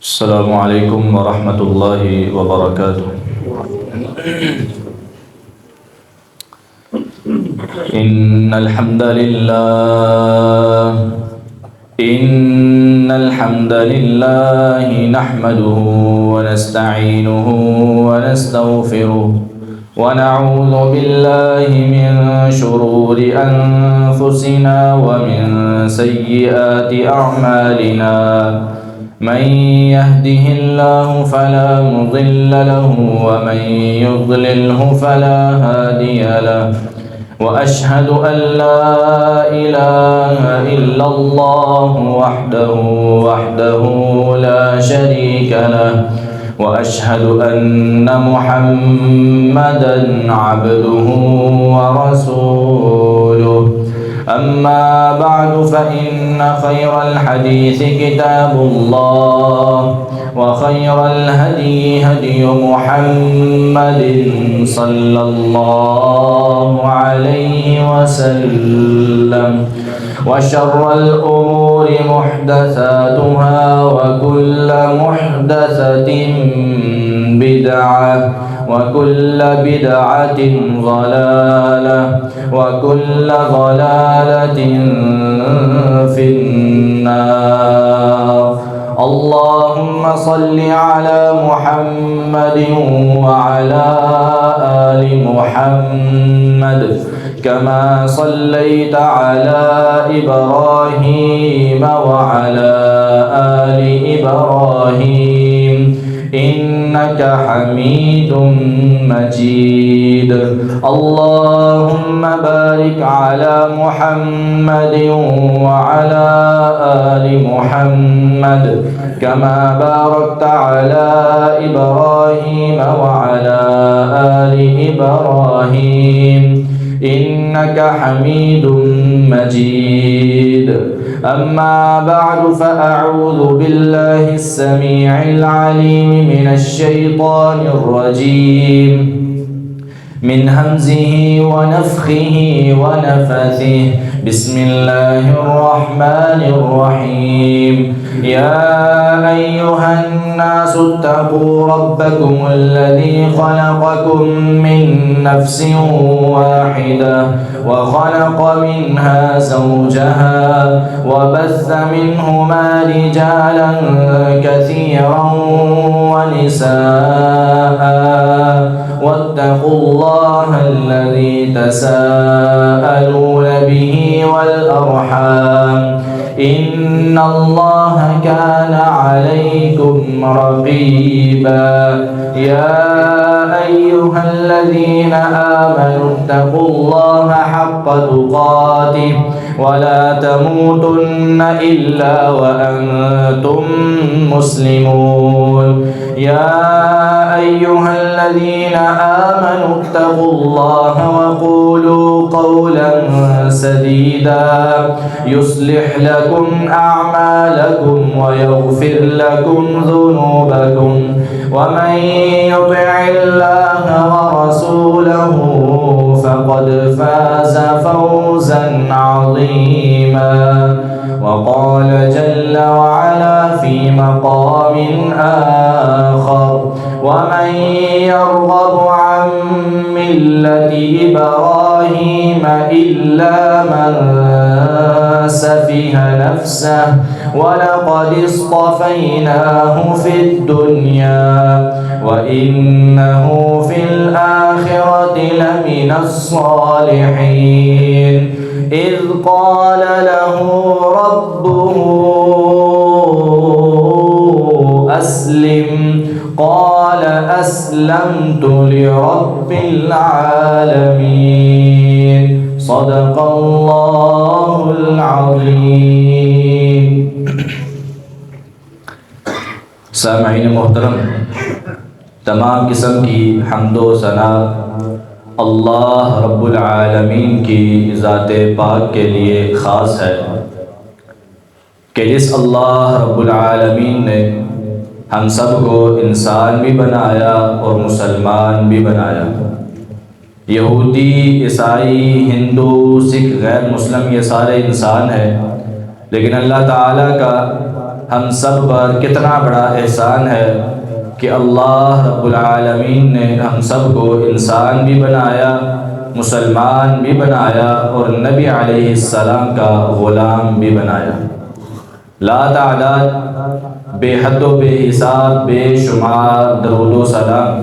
السلام علیکم ورحمۃ اللہ وبرکاتہ۔ ان الحمد للہ نحمده ونستعینه ونستغفره ونعوذ باللہ من شرور انفسنا ومن سیئات اعمالنا، من يهده الله فلا مضل له ومن يضلله فلا هادي له، وأشهد أن لا إله إلا الله وحده لا شريك له، وأشهد أن محمدًا عبده ورسوله، أما بعد فإن خير الحديث كتاب الله، وخير الهدي هدي محمد صلى الله عليه وسلم، وشر الأمور محدثاتها، وكل محدثة بدعة، وكل بدعة ضلالة، وكل ضلالة في النار۔ اللهم صل على محمد وعلى آل محمد كما صليت على إبراهيم وعلى آل إبراهيم إنك حميد مجيد۔ اللهم بارك على محمد وعلى آل محمد كما باركت على إبراهيم وعلى آل إبراهيم إنك حميد مجيد۔ أما بعد فأعوذ بالله السميع العليم من الشيطان الرجيم من همزه ونفخه ونفثه، بسم الله الرحمن الرحيم۔ يا أيها الناس اتقوا ربكم الذي خلقكم من نفس واحدة، وخلق منها زوجها، وبث منهما رجالا كثيرا ونساء، واتقوا الله الذي تساءلون به والأرحام، إن الله كان عليكم رقيبا۔ يا أيها الذين آمنوا اتقوا الله حق تقاته، ولا تموتن إلا وأنتم مسلمون۔ يا أيها الذين آمنوا اتقوا الله وقولوا قولا سديدا، يصلح لكم أعمالكم ويغفر لكم ذنوبكم، ومن يطع الله ورسوله فقد فاز فوزا عظيما۔ وقال جل وعلا في مقام آخر: ومن يرغب عن ملة إبراهيم إلا من سفه نفسه، ولقد اصطفيناه في الدنيا، وإنه في الآخرة لمن الصالحين۔ إذ قال له ربه أسلم، قال أسلمت لرب العالمين۔ صدق الله العظيم۔ سامعین محترم، تمام قسم کی حمد و ثنا اللہ رب العالمین کی ذات پاک کے لیے خاص ہے کہ جس اللہ رب العالمین نے ہم سب کو انسان بھی بنایا اور مسلمان بھی بنایا۔ یہودی، عیسائی، ہندو، سکھ، غیر مسلم یہ سارے انسان ہیں، لیکن اللہ تعالیٰ کا ہم سب پر کتنا بڑا احسان ہے کہ اللہ رب العالمین نے ہم سب کو انسان بھی بنایا، مسلمان بھی بنایا اور نبی علیہ السلام کا غلام بھی بنایا۔ لا تعداد، بے حد و بے حساب، بے شمار درود و سلام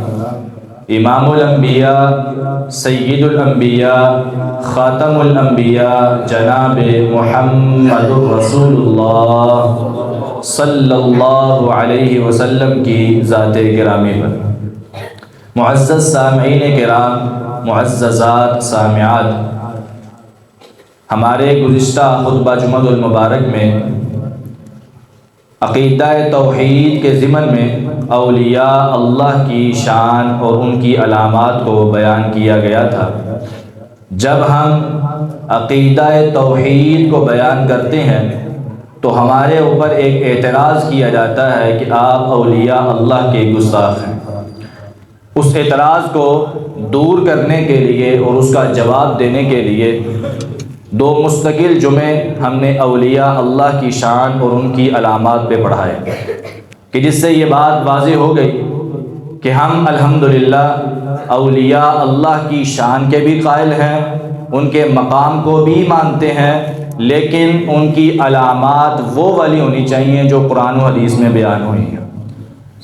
امام الانبیاء، سید الانبیاء، خاتم الانبیاء جناب محمد رسول اللہ صلی اللہ علیہ وسلم کی ذات گرامی پر۔ معزز سامعین کرام، معززات سامعات، ہمارے گزشتہ خطبہ جمعہ المبارک میں عقیدہ توحید کے ضمن میں اولیاء اللہ کی شان اور ان کی علامات کو بیان کیا گیا تھا۔ جب ہم عقیدہ توحید کو بیان کرتے ہیں تو ہمارے اوپر ایک اعتراض کیا جاتا ہے کہ آپ اولیاء اللہ کے گستاخ ہیں۔ اس اعتراض کو دور کرنے کے لیے اور اس کا جواب دینے کے لیے 2 مستقل جمعے ہم نے اولیاء اللہ کی شان اور ان کی علامات پہ پڑھائے، کہ جس سے یہ بات واضح ہو گئی کہ ہم الحمدللہ اولیاء اللہ کی شان کے بھی قائل ہیں، ان کے مقام کو بھی مانتے ہیں، لیکن ان کی علامات وہ والی ہونی چاہیے جو قرآن و حدیث میں بیان ہوئی ہیں۔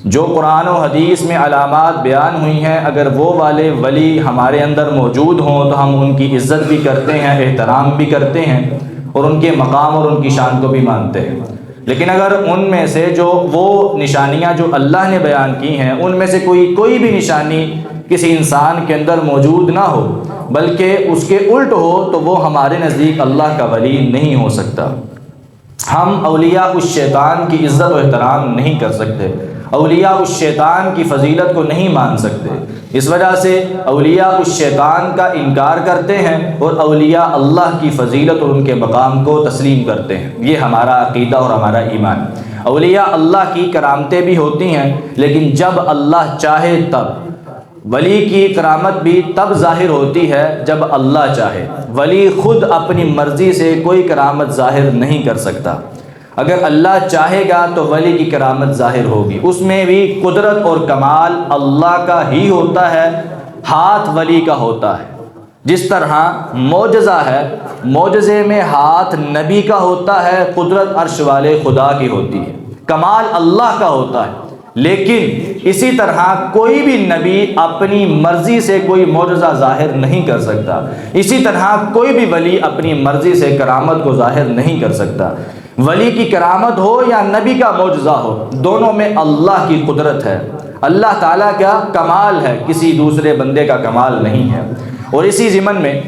جو قرآن و حدیث میں علامات بیان ہوئی ہیں، اگر وہ والے ولی ہمارے اندر موجود ہوں تو ہم ان کی عزت بھی کرتے ہیں، احترام بھی کرتے ہیں اور ان کے مقام اور ان کی شان کو بھی مانتے ہیں۔ لیکن اگر ان میں سے جو وہ نشانیاں جو اللہ نے بیان کی ہیں ان میں سے کوئی بھی نشانی کسی انسان کے اندر موجود نہ ہو بلکہ اس کے الٹ ہو تو وہ ہمارے نزدیک اللہ کا ولی نہیں ہو سکتا۔ ہم اولیاء الشیطان کی عزت و احترام نہیں کر سکتے، اولیاء الشیطان کی فضیلت کو نہیں مان سکتے، اس وجہ سے اولیاء الشیطان کا انکار کرتے ہیں اور اولیاء اللہ کی فضیلت اور ان کے مقام کو تسلیم کرتے ہیں۔ یہ ہمارا عقیدہ اور ہمارا ایمان۔ اولیاء اللہ کی کرامتیں بھی ہوتی ہیں لیکن جب اللہ چاہے تب۔ ولی کی کرامت بھی تب ظاہر ہوتی ہے جب اللہ چاہے۔ ولی خود اپنی مرضی سے کوئی کرامت ظاہر نہیں کر سکتا۔ اگر اللہ چاہے گا تو ولی کی کرامت ظاہر ہوگی، اس میں بھی قدرت اور کمال اللہ کا ہی ہوتا ہے، ہاتھ ولی کا ہوتا ہے۔ جس طرح معجزہ ہے، معجزے میں ہاتھ نبی کا ہوتا ہے، قدرت عرش والے خدا کی ہوتی ہے، کمال اللہ کا ہوتا ہے۔ لیکن اسی طرح کوئی بھی نبی اپنی مرضی سے کوئی معجزہ ظاہر نہیں کر سکتا، اسی طرح کوئی بھی ولی اپنی مرضی سے کرامت کو ظاہر نہیں کر سکتا۔ ولی کی کرامت ہو یا نبی کا معجزہ ہو، دونوں میں اللہ کی قدرت ہے، اللہ تعالیٰ کا کمال ہے، کسی دوسرے بندے کا کمال نہیں ہے۔ اور اسی ضمن میں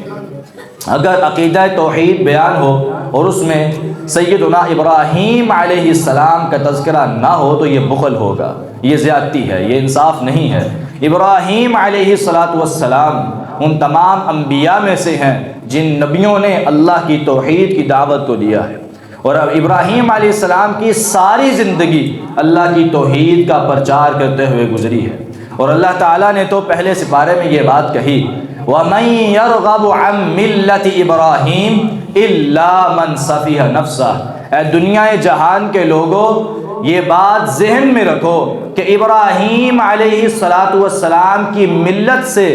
اگر عقیدہ توحید بیان ہو اور اس میں سیدنا ابراہیم علیہ السلام کا تذکرہ نہ ہو تو یہ بخل ہوگا، یہ زیادتی ہے، یہ انصاف نہیں ہے۔ ابراہیم علیہ السلام ان تمام انبیاء میں سے ہیں جن نبیوں نے اللہ کی توحید کی دعوت کو دیا ہے، اور اب ابراہیم علیہ السلام کی ساری زندگی اللہ کی توحید کا پرچار کرتے ہوئے گزری ہے۔ اور اللہ تعالیٰ نے تو پہلے سپارے میں یہ بات کہی، وَمَن يَرْغَبُ عَن مِّلَّةِ إِبْرَاهِيمَ إِلَّا مَن سَفِهَ نَفْسَهُ۔ اے دنیا جہان کے لوگوں، یہ بات ذہن میں رکھو کہ ابراہیم علیہ السلام کی ملت سے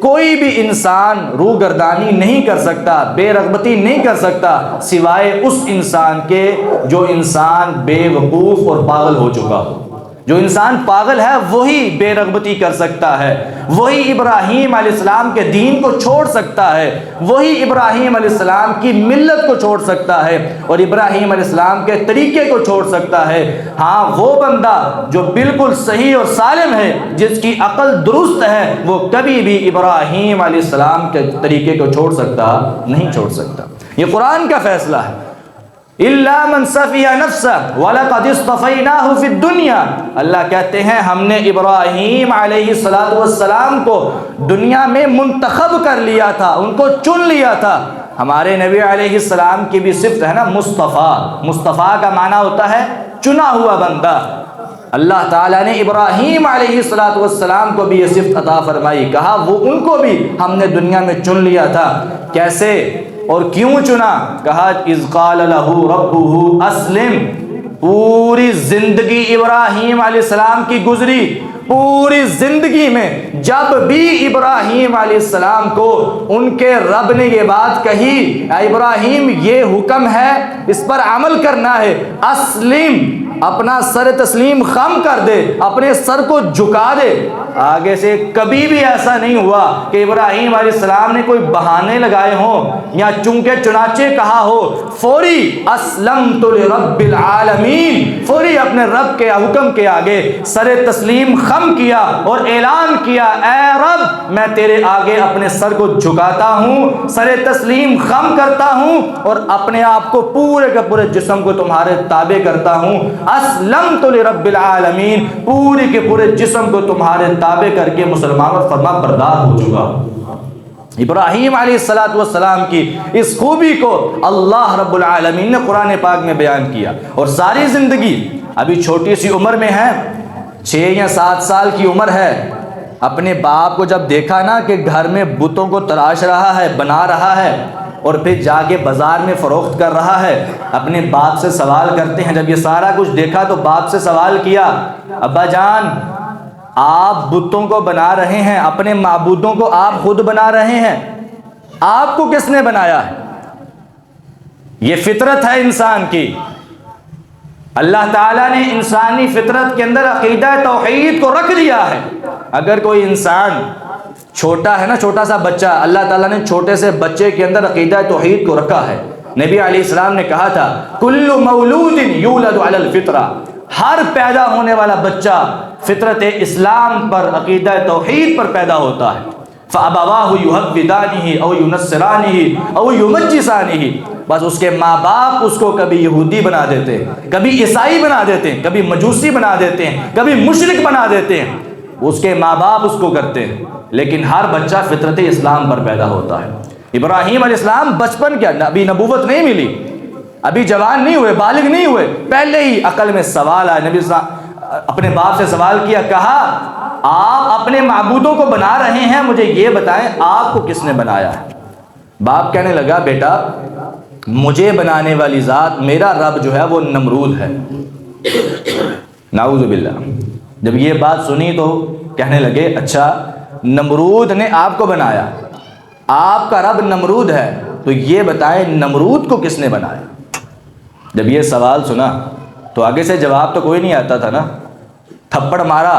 کوئی بھی انسان روگردانی نہیں کر سکتا، بے رغبتی نہیں کر سکتا سوائے اس انسان کے جو انسان بے وقوف اور پاگل ہو چکا ہو۔ جو انسان پاگل ہے وہی بے رغبتی کر سکتا ہے، وہی ابراہیم علیہ السلام کے دین کو چھوڑ سکتا ہے، وہی ابراہیم علیہ السلام کی ملت کو چھوڑ سکتا ہے اور ابراہیم علیہ السلام کے طریقے کو چھوڑ سکتا ہے۔ ہاں، وہ بندہ جو بالکل صحیح اور سالم ہے، جس کی عقل درست ہے، وہ کبھی بھی ابراہیم علیہ السلام کے طریقے کو چھوڑ سکتا نہیں، چھوڑ سکتا۔ یہ قرآن کا فیصلہ ہے۔ إِلَّا مَنْ سَفِيَ نَفْسَهُ وَلَقَدِ اصْطَفَيْنَاهُ فِي الدُّنْيَا۔ اللہ کہتے ہیں ہم نے ابراہیم علیہ السلام کو دنیا میں منتخب کر لیا تھا، ان کو چن لیا تھا۔ ہمارے نبی علیہ السلام کی بھی صفت ہے نا مصطفیٰ۔ مصطفیٰ کا معنی ہوتا ہے چنا ہوا بندہ۔ اللہ تعالیٰ نے ابراہیم علیہ السلام کو بھی یہ صفت عطا فرمائی، کہا وہ ان کو بھی ہم نے دنیا میں چن لیا تھا۔ کیسے اور کیوں چنا؟ کہا اذ قال له ربه اسلم، پوری زندگی ابراہیم علیہ السلام کی گزری، پوری زندگی میں جب بھی ابراہیم علیہ السلام کو ان کے رب نے یہ بات کہی، اے ابراہیم یہ حکم ہے، اس پر عمل کرنا ہے، اسلم، اپنا سر تسلیم خم کر دے، اپنے سر کو جھکا دے، آگے سے کبھی بھی ایسا نہیں ہوا کہ ابراہیم علیہ السلام نے کوئی بہانے لگائے ہوں یا چونکہ چنانچہ کہا ہو، فوری اسلمت لرب العالمین، فوری اپنے رب کے حکم کے آگے سر تسلیم خم کیا اور اعلان کیا، اے رب میں تیرے آگے اپنے سر کو جھکاتا ہوں، سر تسلیم خم کرتا ہوں اور اپنے آپ کو پورے کے پورے جسم کو تمہارے تابع کرتا ہوں، اسلمت لرب العالمین، پورے کے پورے جسم کو تمہارے تابع کر کے مسلمان اور فرما بردار ہو چکا۔ ابراہیم علیہ السلام کی اس خوبی کو اللہ رب العالمین نے قرآن پاک میں بیان کیا، اور ساری زندگی ابھی چھوٹی سی عمر میں ہے، 6 یا 7 سال کی عمر ہے، اپنے باپ کو جب دیکھا نا کہ گھر میں بتوں کو تراش رہا ہے، بنا رہا ہے اور پھر جا کے بازار میں فروخت کر رہا ہے، اپنے باپ سے سوال کرتے ہیں، جب یہ سارا کچھ دیکھا تو باپ سے سوال کیا، ابا جان آپ بتوں کو بنا رہے ہیں، اپنے معبودوں کو آپ خود بنا رہے ہیں، آپ کو کس نے بنایا ہے؟ یہ فطرت ہے انسان کی، اللہ تعالیٰ نے انسانی فطرت کے اندر عقیدہ توحید کو رکھ دیا ہے۔ اگر کوئی انسان چھوٹا ہے نا، چھوٹا سا بچہ، اللہ تعالیٰ نے چھوٹے سے بچے کے اندر عقیدہ توحید کو رکھا ہے۔ نبی علیہ السلام نے کہا تھا، کل مولود یولد علی الفطرہ، ہر پیدا ہونے والا بچہ فطرت اسلام پر، عقیدہ توحید پر پیدا ہوتا ہے۔ فَأَبَوَاهُ يُهَوِّدَانِهِ أَوْ يُنَصِّرَانِهِ أَوْ يُمَجِّسَانِهِ، بس اس کے ماں باپ اس کو کبھی یہودی بنا دیتے ہیں، کبھی عیسائی بنا دیتے ہیں، کبھی مجوسی بنا دیتے ہیں، کبھی مشرک بنا دیتے ہیں، اس کے ماں باپ اس کو کرتے ہیں، لیکن ہر بچہ فطرت اسلام پر پیدا ہوتا ہے۔ ابراہیم علیہ السلام بچپن کیا، ابھی نبوت نہیں ملی، ابھی جوان نہیں ہوئے، بالغ نہیں ہوئے، پہلے ہی عقل میں سوال آیا، نبی اپنے باپ سے سوال کیا، کہا آپ اپنے معبودوں کو بنا رہے ہیں، مجھے یہ بتائیں آپ کو کس نے بنایا ہے؟ باپ کہنے لگا، بیٹا مجھے بنانے والی ذات، میرا رب جو ہے وہ نمرود ہے، نعوذ باللہ۔ جب یہ بات سنی تو کہنے لگے، اچھا نمرود نے آپ کو بنایا، آپ کا رب نمرود ہے، تو یہ بتائیں نمرود کو کس نے بنایا؟ جب یہ سوال سنا تو آگے سے جواب تو کوئی نہیں آتا تھا نا، تھپڑ مارا،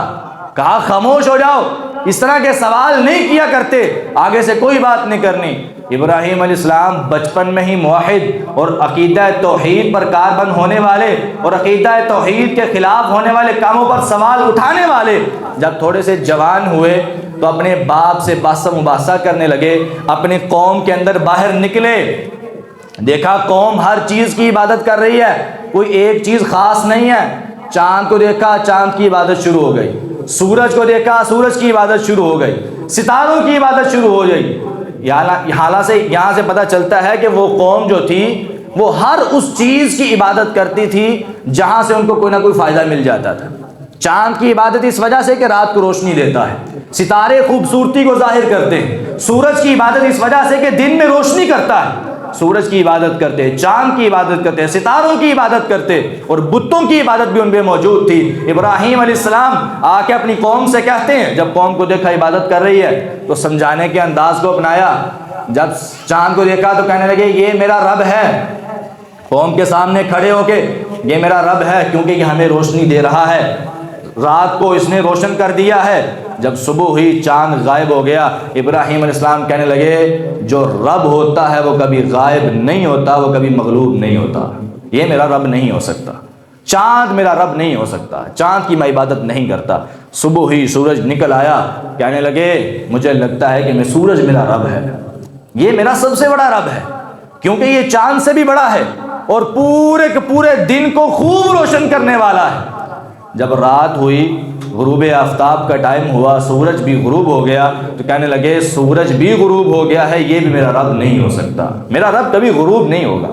کہا خاموش ہو جاؤ، اس طرح کے سوال نہیں کیا کرتے، آگے سے کوئی بات نہیں کرنی۔ ابراہیم علیہ السلام بچپن میں ہی موحد اور عقیدہ توحید پر کاربند ہونے والے اور عقیدہ توحید کے خلاف ہونے والے کاموں پر سوال اٹھانے والے، جب تھوڑے سے جوان ہوئے تو اپنے باپ سے بحث مباحثہ کرنے لگے، اپنی قوم کے اندر باہر نکلے، دیکھا قوم ہر چیز کی عبادت کر رہی ہے، کوئی ایک چیز خاص نہیں ہے، چاند کو دیکھا چاند کی عبادت شروع ہو گئی، سورج کو دیکھا سورج کی عبادت شروع ہو گئی، ستاروں کی عبادت شروع ہو گئی۔ یہاں سے پتہ چلتا ہے کہ وہ قوم جو تھی وہ ہر اس چیز کی عبادت کرتی تھی جہاں سے ان کو کوئی نہ کوئی فائدہ مل جاتا تھا۔ چاند کی عبادت اس وجہ سے کہ رات کو روشنی دیتا ہے، ستارے خوبصورتی کو ظاہر کرتے ہیں، سورج کی عبادت اس وجہ سے کہ دن میں روشنی کرتا ہے، سورج کی عبادت کرتے، چاند کی عبادت کرتے، ستاروں کی عبادت کرتے، اور بتوں کی عبادت بھی ان پہ موجود تھی۔ ابراہیم علیہ السلام آ کے اپنی قوم سے کہتے ہیں، جب قوم کو دیکھا عبادت کر رہی ہے تو سمجھانے کے انداز کو اپنایا، جب چاند کو دیکھا تو کہنے لگے یہ میرا رب ہے، قوم کے سامنے کھڑے ہو کے یہ میرا رب ہے کیونکہ یہ ہمیں روشنی دے رہا ہے، رات کو اس نے روشن کر دیا ہے۔ جب صبح ہوئی چاند غائب ہو گیا، ابراہیم علیہ السلام کہنے لگے جو رب ہوتا ہے وہ کبھی غائب نہیں ہوتا، وہ کبھی مغلوب نہیں ہوتا، یہ میرا رب نہیں ہو سکتا، چاند میرا رب نہیں ہو سکتا، چاند کی میں عبادت نہیں کرتا۔ صبح ہوئی سورج نکل آیا، کہنے لگے مجھے لگتا ہے کہ میں سورج میرا رب ہے، یہ میرا سب سے بڑا رب ہے کیونکہ یہ چاند سے بھی بڑا ہے اور پورے کے پورے دن کو خوب روشن کرنے والا ہے۔ جب رات ہوئی، غروب آفتاب کا ٹائم ہوا، سورج بھی غروب ہو گیا تو کہنے لگے سورج بھی غروب ہو گیا ہے، یہ بھی میرا رب نہیں ہو سکتا، میرا رب کبھی غروب نہیں ہوگا۔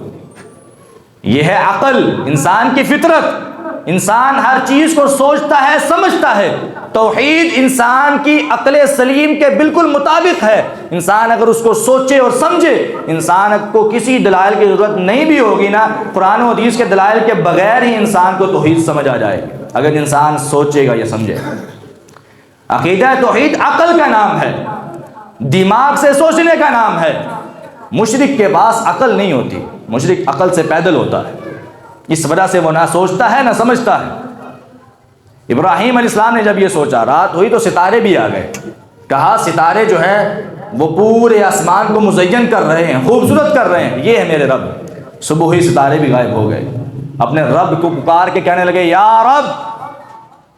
یہ ہے عقل، انسان کی فطرت، انسان ہر چیز کو سوچتا ہے، سمجھتا ہے۔ توحید انسان کی عقل سلیم کے بالکل مطابق ہے۔ انسان اگر اس کو سوچے اور سمجھے، انسان کو کسی دلائل کی ضرورت نہیں بھی ہوگی نا، قرآن و حدیث کے دلائل کے بغیر ہی انسان کو توحید سمجھ آ جائے گی، اگر انسان سوچے گا یا سمجھے گا۔ عقیدہ توحید عقل کا نام ہے، دماغ سے سوچنے کا نام ہے۔ مشرک کے پاس عقل نہیں ہوتی، مشرک عقل سے پیدل ہوتا ہے، اس وجہ سے وہ نہ سوچتا ہے نہ سمجھتا ہے۔ ابراہیم علیہ السلام نے جب یہ سوچا، رات ہوئی تو ستارے بھی آ گئے، کہا ستارے جو ہیں وہ پورے آسمان کو مزین کر رہے ہیں، خوبصورت کر رہے ہیں، یہ ہے میرے رب۔ صبح ہی ستارے بھی غائب ہو گئے، اپنے رب کو پکار کے کہنے لگے، یا رب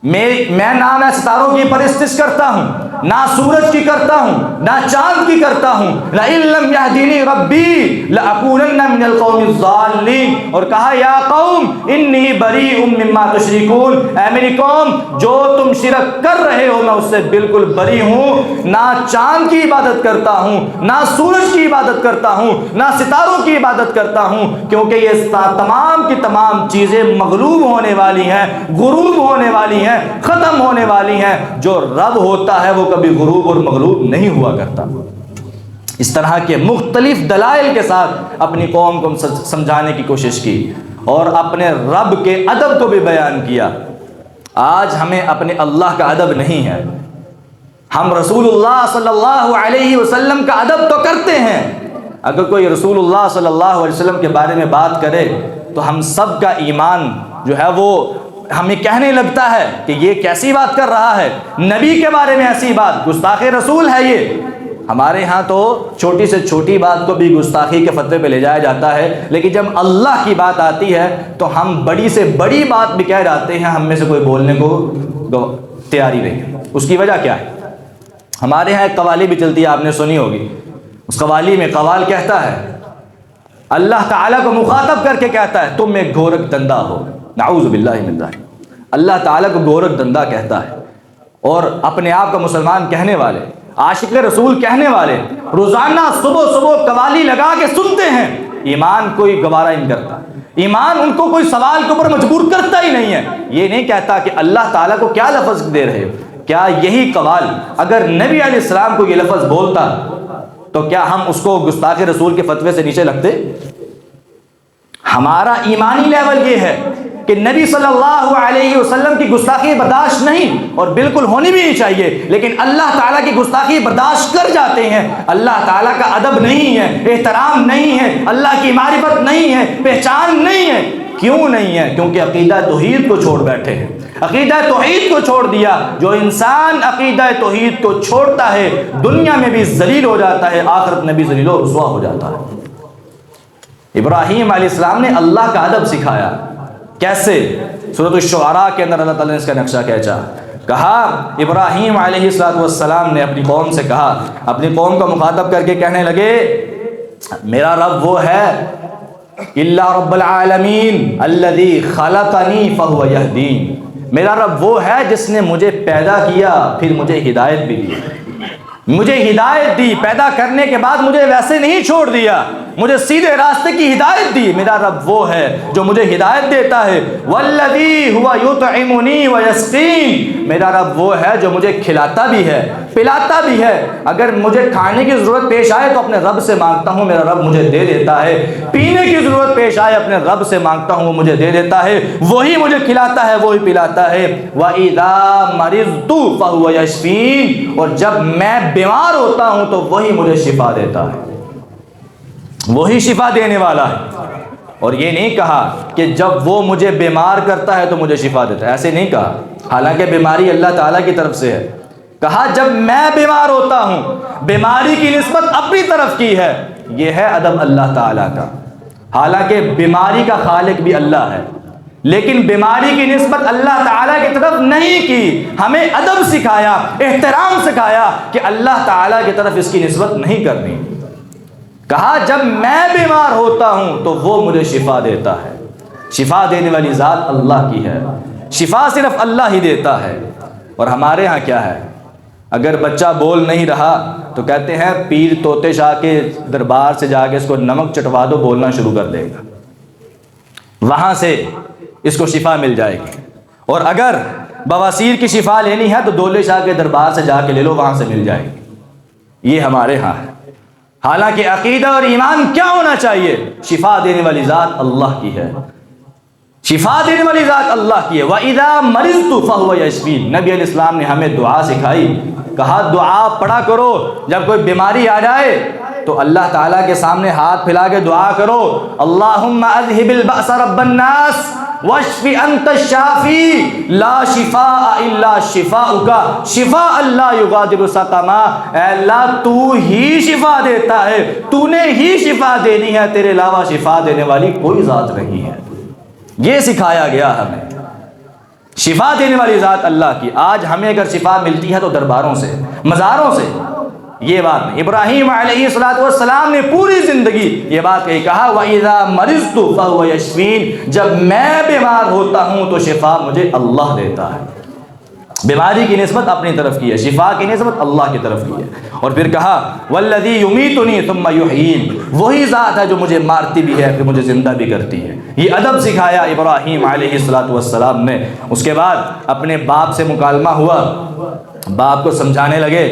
میں نہ ستاروں کی پرستش کرتا ہوں، نہ سورج کی کرتا ہوں، نہ چاند کی کرتا ہوں، لئن لم یہدینی ربی لأکونن من القوم الضالین، اور کہا یا قوم انی بریء مما تشرکون، اے میری قوم جو تم شرک کر رہے ہو میں اس سے بالکل بری ہوں، نہ چاند کی عبادت کرتا ہوں، نہ سورج کی عبادت کرتا ہوں، نہ ستاروں کی عبادت کرتا ہوں، کیونکہ یہ تمام کی تمام چیزیں مغلوب ہونے والی ہیں، غروب ہونے والی ہیں، ختم ہونے والی ہیں۔ جو رب ہوتا ہے وہ کبھی غروب اور مغلوب نہیں ہوا کرتا۔ اس طرح کے مختلف دلائل کے ساتھ اپنی قوم کو سمجھانے کی کوشش کی اور اپنے رب کے ادب کو بھی بیان کیا۔ آج ہمیں اپنے اللہ کا ادب نہیں ہے، ہم رسول اللہ صلی اللہ علیہ وسلم کا ادب تو کرتے ہیں۔ اگر کوئی رسول اللہ صلی اللہ علیہ وسلم کے بارے میں بات کرے تو ہم سب کا ایمان جو ہے وہ ہمیں کہنے لگتا ہے کہ یہ کیسی بات کر رہا ہے، نبی کے بارے میں ایسی بات، گستاخ رسول ہے یہ۔ ہمارے ہاں تو چھوٹی سے چھوٹی بات کو بھی گستاخی کے فتوے پہ لے جایا جاتا ہے، لیکن جب اللہ کی بات آتی ہے تو ہم بڑی سے بڑی بات بھی کہہ جاتے ہیں، ہم میں سے کوئی بولنے کو تیاری نہیں ہے۔ اس کی وجہ کیا ہے؟ ہمارے ہاں ایک قوالی بھی چلتی ہے، آپ نے سنی ہوگی۔ اس قوالی میں قوال کہتا ہے، اللہ تعالیٰ کو مخاطب کر کے کہتا ہے تم ایک گورکھ دندہ ہو، نعوذ باللہ من ذلک۔ اللہ تعالیٰ کو گورکھ دندہ کہتا ہے، اور اپنے آپ کو مسلمان کہنے والے، عاشق رسول کہنے والے روزانہ صبح صبح قوالی لگا کے سنتے ہیں، ایمان کوئی گوارا ہی نہیں کرتا، ایمان ان کو کوئی سوال کے اوپر مجبور کرتا ہی نہیں ہے۔ یہ نہیں کہتا کہ اللہ تعالیٰ کو کیا لفظ دے رہے ہو، کیا یہی قوال اگر نبی علیہ السلام کو یہ لفظ بولتا تو کیا ہم اس کو گستاخ رسول کے فتوے سے نیچے رکھتے؟ ہمارا ایمانی لیول یہ ہے کہ نبی صلی اللہ علیہ وسلم کی گستاخی برداشت نہیں، اور بالکل ہونی بھی نہیں چاہیے، لیکن اللہ تعالیٰ کی گستاخی برداشت کر جاتے ہیں۔ اللہ تعالیٰ کا ادب نہیں ہے، احترام نہیں ہے، اللہ کی معرفت نہیں ہے، پہچان نہیں ہے۔ کیوں نہیں ہے؟ کیونکہ عقیدہ توحید کو چھوڑ بیٹھے ہیں، عقیدہ توحید کو چھوڑ دیا۔ جو انسان عقیدہ توحید کو چھوڑتا ہے دنیا میں بھی ذلیل ہو جاتا ہے، آخرت میں بھی ذلیل و رسوا ہو جاتا ہے۔ ابراہیم علیہ السلام نے اللہ کا ادب سکھایا، کیسے؟ سورۃ الشعراء کے اندر اللہ تعالیٰ نے اس کا نقشہ کھینچا، کہا ابراہیم علیہ السلام نے اپنی قوم سے کہا، اپنی قوم کو مخاطب کر کے کہنے لگے میرا رب وہ ہے الا رب العالمین الذی خلقنی فہو یہدین، میرا رب وہ ہے جس نے مجھے پیدا کیا پھر مجھے ہدایت بھی دی، مجھے ہدایت دی، پیدا کرنے کے بعد مجھے ویسے نہیں چھوڑ دیا، مجھے سیدھے راستے کی ہدایت دی۔ میرا رب وہ ہے جو مجھے ہدایت دیتا ہے، والذی ہوا یطعمنی ویسقین، میرا رب وہ ہے جو مجھے کھلاتا بھی ہے پلاتا بھی ہے۔ اگر مجھے کھانے کی ضرورت پیش آئے تو اپنے رب سے مانگتا ہوں، میرا رب مجھے دے دیتا ہے، پینے کی ضرورت پیش آئے اپنے رب سے مانگتا ہوں، وہ مجھے دے دیتا ہے، وہی مجھے کھلاتا ہے، وہی پلاتا ہے۔ وَإِذَا مَرِضْتُ فَهُوَ يَشْفِينِ، اور جب میں بیمار ہوتا ہوں تو وہی مجھے شفا دیتا ہے، وہی شفا دینے والا ہے۔ اور یہ نہیں کہا کہ جب وہ مجھے بیمار کرتا ہے تو مجھے شفا دیتا ہے، ایسے نہیں کہا، حالانکہ بیماری اللہ تعالیٰ کی طرف سے ہے۔ کہا جب میں بیمار ہوتا ہوں، بیماری کی نسبت اپنی طرف کی ہے، یہ ہے ادب اللہ تعالیٰ کا۔ حالانکہ بیماری کا خالق بھی اللہ ہے، لیکن بیماری کی نسبت اللہ تعالیٰ کی طرف نہیں کی، ہمیں ادب سکھایا، احترام سکھایا کہ اللہ تعالیٰ کی طرف اس کی نسبت نہیں کرنی۔ کہا جب میں بیمار ہوتا ہوں تو وہ مجھے شفا دیتا ہے، شفا دینے والی ذات اللہ کی ہے، شفا صرف اللہ ہی دیتا ہے۔ اور ہمارے ہاں کیا ہے، اگر بچہ بول نہیں رہا تو کہتے ہیں پیر طوطے شاہ کے دربار سے جا کے اس کو نمک چٹوا دو، بولنا شروع کر دے گا۔ وہاں سے اس کو شفا مل جائے گی۔ اور اگر بواسیر کی شفا لینی ہے تو دولے شاہ کے دربار سے جا کے لے لو، وہاں سے مل جائے گی۔ یہ ہمارے ہاں ہے۔ حالانکہ عقیدہ اور ایمان کیا ہونا چاہیے؟ شفا دینے والی ذات اللہ کی ہے، شفا دینے والی ذات اللہ کی ہے۔ وَإِذَا مَرِضْتُ فَهُوَ يَشْفِينِ، نبی علیہ السلام نے ہمیں دعا سکھائی، کہا دعا پڑھا کرو، جب کوئی بیماری آ جائے تو اللہ تعالیٰ کے سامنے ہاتھ پھیلا کے دعا کرو، اللہم اذہب البأس رب الناس واشف انت الشافی لا شفاء الا شفاؤک شفاء لا یغادر سقما، اے اللہ تو ہی شفا دیتا ہے، تو نے ہی شفا دینی ہے، تیرے علاوہ شفا دینے والی کوئی ذات نہیں ہے۔ یہ سکھایا گیا ہمیں، شفا دینے والی ذات اللہ کی۔ آج ہمیں اگر شفا ملتی ہے تو درباروں سے، مزاروں سے، یہ بات نہیں۔ ابراہیم علیہ السلام نے پوری زندگی یہ بات کہی، کہا وَإِذَا مَرِضْتُ فَهُوَ يَشْفِينِ، جب میں بیمار ہوتا ہوں تو شفا مجھے اللہ دیتا ہے۔ بیماری کی نسبت اپنی طرف کی ہے، شفا کی نسبت اللہ کی طرف کی ہے۔ اور پھر کہا وَالَّذِي يُمِيتُنِي ثُمَّ يُحْيِينِ، وہی ذات ہے جو مجھے مارتی بھی ہے پھر مجھے زندہ بھی کرتی ہے۔ یہ ادب سکھایا ابراہیم علیہ السلام نے۔ اس کے بعد اپنے باپ سے مکالمہ ہوا، باپ کو سمجھانے لگے۔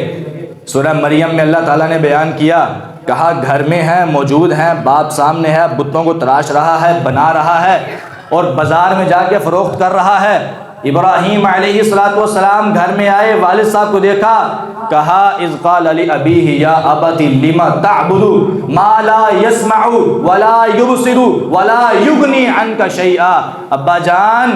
سورہ مریم میں اللہ تعالیٰ نے بیان کیا، کہا گھر میں ہے، موجود ہے، باپ سامنے ہے، بتوں کو تراش رہا ہے، بنا رہا ہے اور بازار میں جا کے فروخت کر رہا ہے۔ ابراہیم علیہ السلام گھر میں آئے، والد صاحب کو دیکھا، کہا اذ قال لأبیہ یا ابت لم تعبد ما لا يسمع ولا يبصر ولا یغنی عنک شیئا، ابا جان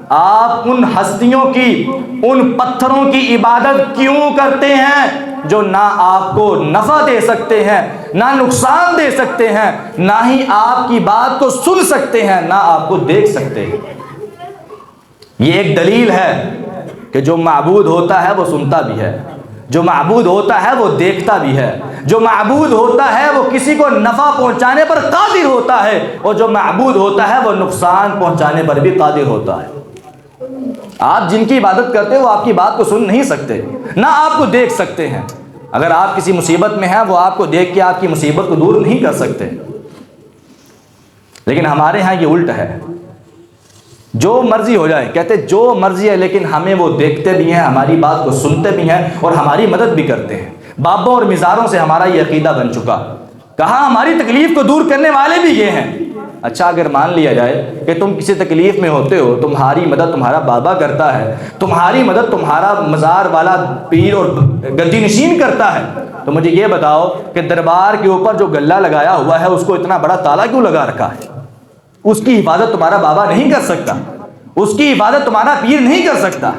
آپ ان ہستیوں کی، ان پتھروں کی عبادت کیوں کرتے ہیں جو نہ آپ کو نفع دے سکتے ہیں، نہ نقصان دے سکتے ہیں، نہ ہی آپ کی بات کو سن سکتے ہیں، نہ آپ کو دیکھ سکتے ہیں۔ یہ ایک دلیل ہے کہ جو معبود ہوتا ہے وہ سنتا بھی ہے، جو معبود ہوتا ہے وہ دیکھتا بھی ہے، جو معبود ہوتا ہے وہ کسی کو نفع پہنچانے پر قادر ہوتا ہے، اور جو معبود ہوتا ہے وہ نقصان پہنچانے پر بھی قادر ہوتا ہے۔ آپ جن کی عبادت کرتے وہ آپ کی بات کو سن نہیں سکتے، نہ آپ کو دیکھ سکتے ہیں۔ اگر آپ کسی مصیبت میں ہیں وہ آپ کو دیکھ کے آپ کی مصیبت کو دور نہیں کر سکتے۔ لیکن ہمارے ہاں یہ الٹ ہے، جو مرضی ہو جائے، کہتے جو مرضی ہے، لیکن ہمیں وہ دیکھتے بھی ہیں، ہماری بات کو سنتے بھی ہیں اور ہماری مدد بھی کرتے ہیں۔ بابوں اور مزاروں سے ہمارا یہ عقیدہ بن چکا، کہا ہماری تکلیف کو دور کرنے والے بھی یہ ہیں۔ اچھا اگر مان لیا جائے کہ تم کسی تکلیف میں ہوتے ہو، تمہاری مدد تمہارا بابا کرتا ہے، تمہاری مدد تمہارا مزار والا پیر اور گدی نشین کرتا ہے، تو مجھے یہ بتاؤ کہ دربار کے اوپر جو گلہ لگایا ہوا ہے اس کو اتنا بڑا تالا کیوں لگا رکھا ہے؟ اس کی حفاظت تمہارا بابا نہیں کر سکتا، اس کی حفاظت تمہارا پیر نہیں کر سکتا۔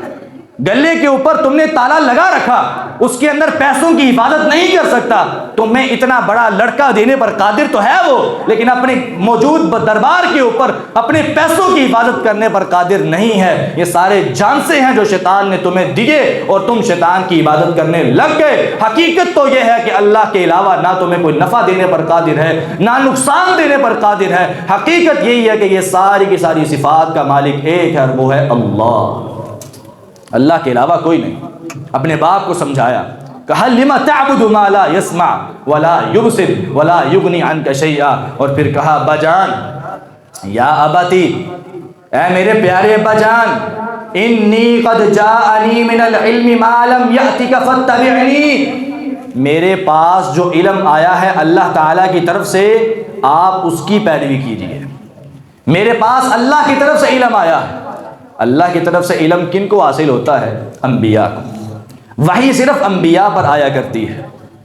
گلے کے اوپر تم نے تالا لگا رکھا، اس کے اندر پیسوں کی حفاظت نہیں کر سکتا۔ تمہیں اتنا بڑا لڑکا دینے پر قادر تو ہے وہ، لیکن اپنے موجود دربار کے اوپر اپنے پیسوں کی حفاظت کرنے پر قادر نہیں ہے۔ یہ سارے جانسے ہیں جو شیطان نے تمہیں دیے اور تم شیطان کی عبادت کرنے لگ گئے۔ حقیقت تو یہ ہے کہ اللہ کے علاوہ نہ تمہیں کوئی نفع دینے پر قادر ہے، نہ نقصان دینے پر قادر ہے۔ حقیقت یہی ہے کہ یہ ساری کی ساری صفات کا مالک ایک ہے اور وہ ہے اللہ، اللہ کے علاوہ کوئی نہیں۔ اپنے باپ کو سمجھایا، کہا لما تعبد ما لا يسمع ولا يبصر ولا يغني عنك شيئا، اور پھر کہا ابا جان یا اباتی، اے میرے پیارے ابا جان، انی قد جاءنی من العلم ما لم یأتک فاتبعنی، میرے پاس جو علم آیا ہے اللہ تعالیٰ کی طرف سے آپ اس کی پیروی کیجیے۔ میرے پاس اللہ کی طرف سے علم آیا ہے۔ اللہ کی طرف سے علم کن کو حاصل ہوتا ہے؟ انبیاء کو۔ وحی صرف انبیاء پر آیا کرتی ہے،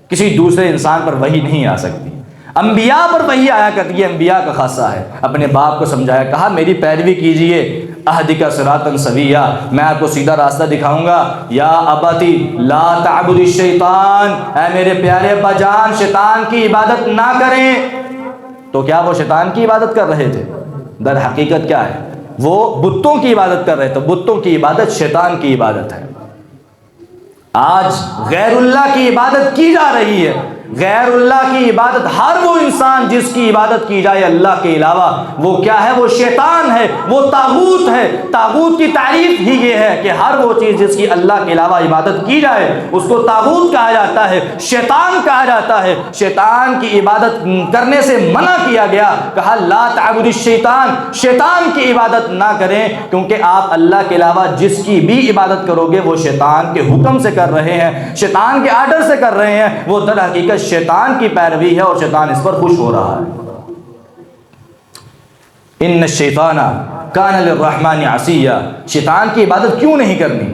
کسی دوسرے انسان پر وحی نہیں آ سکتی۔ انبیاء پر وحی آیا کرتی ہے، انبیاء کا خاصہ ہے۔ اپنے باپ کو سمجھایا، کہا میری پیروی کیجئے، اہدک صراطا سویا، میں آپ کو سیدھا راستہ دکھاؤں گا۔ یا اباتی لا تعبد الشیطان، اے میرے پیارے ابا جان شیطان کی عبادت نہ کریں۔ تو کیا وہ شیطان کی عبادت کر رہے تھے؟ در حقیقت کیا ہے؟ وہ بتوں کی عبادت کر رہے تھے۔ بتوں کی عبادت شیطان کی عبادت ہے۔ آج غیر اللہ کی عبادت کی جا رہی ہے، غیر اللہ کی عبادت، ہر وہ انسان جس کی عبادت کی جائے اللہ کے علاوہ، وہ کیا ہے؟ وہ شیطان ہے، وہ طاغوت ہے۔ طاغوت کی تعریف ہی یہ ہے کہ ہر وہ چیز جس کی اللہ کے علاوہ عبادت کی جائے اس کو طاغوت کہا جاتا ہے، شیطان کہا جاتا ہے۔ شیطان کی عبادت کرنے سے منع کیا گیا، کہا لا تعبد الشیطان، شیطان کی عبادت نہ کریں، کیونکہ آپ اللہ کے علاوہ جس کی بھی عبادت کرو گے وہ شیطان کے حکم سے کر رہے ہیں، شیطان کے آرڈر سے کر رہے ہیں، وہ در حقیقت شیطان کی پیروی ہے اور شیطان اس پر خوش ہو رہا ہے۔ ان الشیطان کان للرحمن عصیا، شیطان کی عبادت کیوں نہیں کرنی؟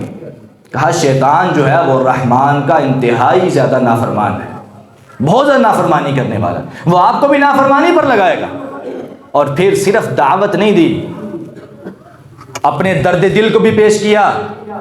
کہا شیطان جو ہے وہ رحمان کا انتہائی زیادہ نافرمان ہے، بہت زیادہ نافرمانی کرنے والا، وہ آپ کو بھی نافرمانی پر لگائے گا۔ اور پھر صرف دعوت نہیں دی، اپنے درد دل کو بھی پیش کیا،